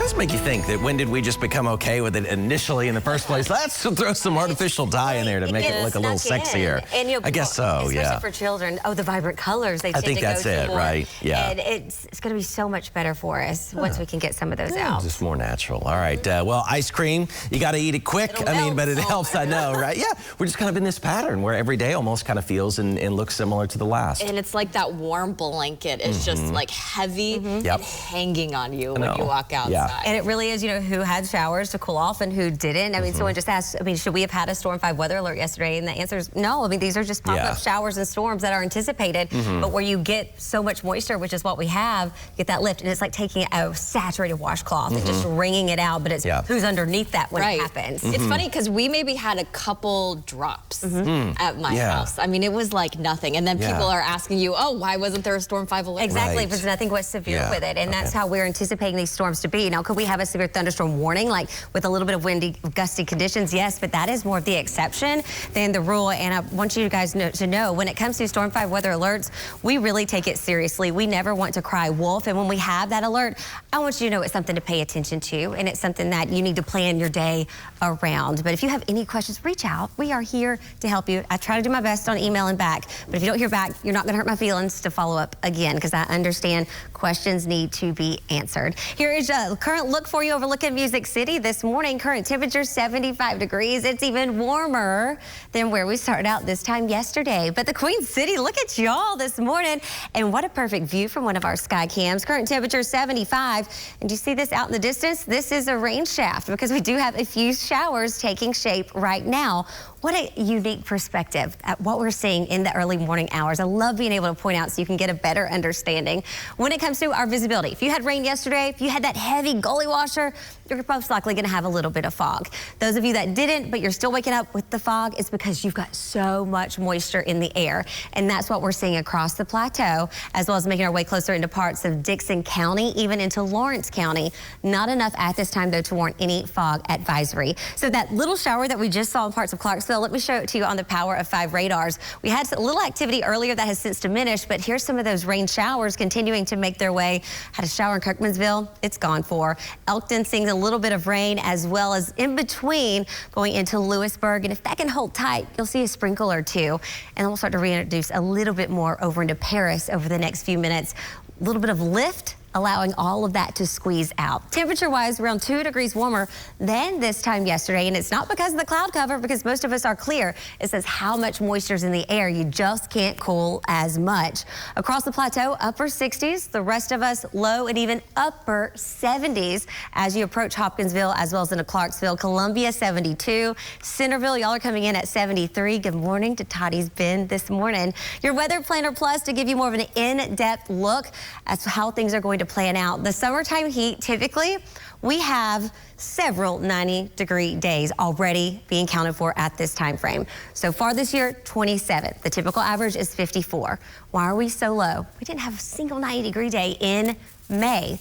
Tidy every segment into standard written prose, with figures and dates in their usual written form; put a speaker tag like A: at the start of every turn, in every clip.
A: does make you think that when did we just become okay with it initially in the first place? Let's throw some artificial dye in there to make it look a little sexier.
B: And
A: I guess so,
B: especially for children. Oh, the vibrant colors they tend to go
A: I think that's it, right? Yeah.
B: And it's going to be so much better for us once we can get some of those out.
A: Just more natural. All right. Well, ice cream, you got to eat it quick. But it helps, I know, right? Yeah. We're just kind of in this pattern where every day almost kind of feels and looks similar to the last.
C: And it's like that warm blanket is just like heavy and hanging on you when you walk outside.
A: Yeah.
B: And it really is, who had showers to cool off and who didn't. I mean, someone just asked, should we have had a Storm 5 weather alert yesterday? And the answer is no. I mean, these are just pop-up showers and storms that are anticipated. But where you get so much moisture, which is what we have, get that lift. And it's like taking a saturated washcloth and just wringing it out. But it's who's underneath that when it happens.
C: It's funny because we maybe had a couple drops at my house. I mean, it was like nothing. And then people are asking you, oh, why wasn't there a Storm 5 alert?
B: Exactly, because nothing was severe with it. And that's how we're anticipating these storms to be. Now, could we have a severe thunderstorm warning, like with a little bit of windy, gusty conditions? Yes, but that is more of the exception than the rule. And I want you guys to know, when it comes to Storm 5 weather alerts, we really take it seriously. We never want to cry wolf. And when we have that alert, I want you to know it's something to pay attention to. And it's something that you need to plan your day around. But if you have any questions, reach out. We are here to help you. I try to do my best on email and back. But if you don't hear back, you're not going to hurt my feelings to follow up again, because I understand questions need to be answered. Here is a current look for you overlooking Music City this morning. Current temperature 75 degrees. It's even warmer than where we started out this time yesterday. But the Queen City, look at y'all this morning. And what a perfect view from one of our sky cams. Current temperature 75. And do you see this out in the distance? This is a rain shaft, because we do have a few showers taking shape right now. What a unique perspective at what we're seeing in the early morning hours. I love being able to point out so you can get a better understanding. When it comes to our visibility, if you had rain yesterday, if you had that heavy gully washer, you're most likely going to have a little bit of fog. Those of you that didn't, but you're still waking up with the fog, it's because you've got so much moisture in the air. And that's what we're seeing across the plateau, as well as making our way closer into parts of Dickson County, even into Lawrence County. Not enough at this time, though, to warrant any fog advisory. So that little shower that we just saw in parts of Clarksville, let me show it to you on the Power of 5 radars. We had a little activity earlier that has since diminished, but here's some of those rain showers continuing to make their way. Had a shower in Kirkmansville. It's gone for. Elkton seeing a little bit of rain, as well as in between going into Lewisburg. And if that can hold tight, you'll see a sprinkle or two. And then we'll start to reintroduce a little bit more over into Paris over the next few minutes. A little bit of lift, allowing all of that to squeeze out. Temperature-wise, around 2 degrees warmer than this time yesterday, and it's not because of the cloud cover, because most of us are clear. It says how much moisture is in the air. You just can't cool as much. Across the plateau, upper 60s. The rest of us, low and even upper 70s as you approach Hopkinsville, as well as into Clarksville. Columbia, 72. Centerville, y'all are coming in at 73. Good morning to Tottie's Bend this morning. Your Weather Planner Plus to give you more of an in-depth look at how things are going to plan out. The summertime heat, typically, we have several 90-degree days already being counted for at this time frame. So far this year, 27. The typical average is 54. Why are we so low? We didn't have a single 90-degree day in May.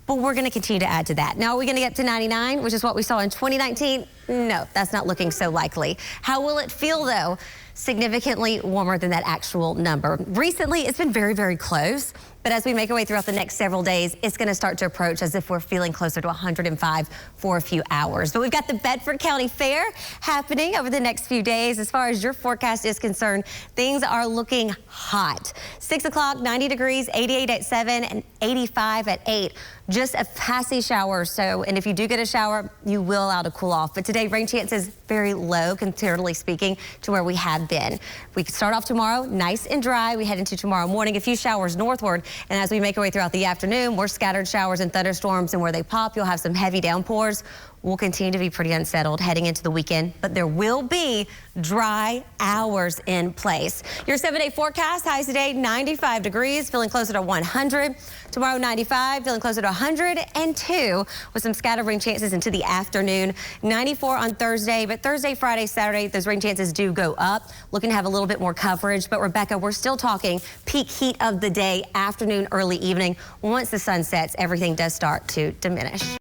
B: But we're going to continue to add to that. Now, are we going to get to 99, which is what we saw in 2019? No, that's not looking so likely. How will it feel, though? Significantly warmer than that actual number. Recently, it's been very, very close. But as we make our way throughout the next several days, it's going to start to approach as if we're feeling closer to 105 for a few hours. But we've got the Bedford County Fair happening over the next few days. As far as your forecast is concerned, things are looking hot. 6 o'clock, 90 degrees, 88 at 7, and 85 at 8. Just a passy shower or so. And if you do get a shower, you will allow to cool off. But today, rain chances very low, comparatively speaking, to where we have been. We start off tomorrow nice and dry. We head into tomorrow morning, a few showers northward. And as we make our way throughout the afternoon, more scattered showers and thunderstorms. And where they pop, you'll have some heavy downpours. We'll continue to be pretty unsettled heading into the weekend, but there will be dry hours in place. Your 7-day forecast, highs today 95 degrees, feeling closer to 100. Tomorrow 95, feeling closer to 102 with some scattered rain chances into the afternoon. 94 on Thursday, but Thursday, Friday, Saturday, those rain chances do go up. Looking to have a little bit more coverage, but Rebecca, we're still talking peak heat of the day, afternoon, early evening. Once the sun sets, everything does start to diminish.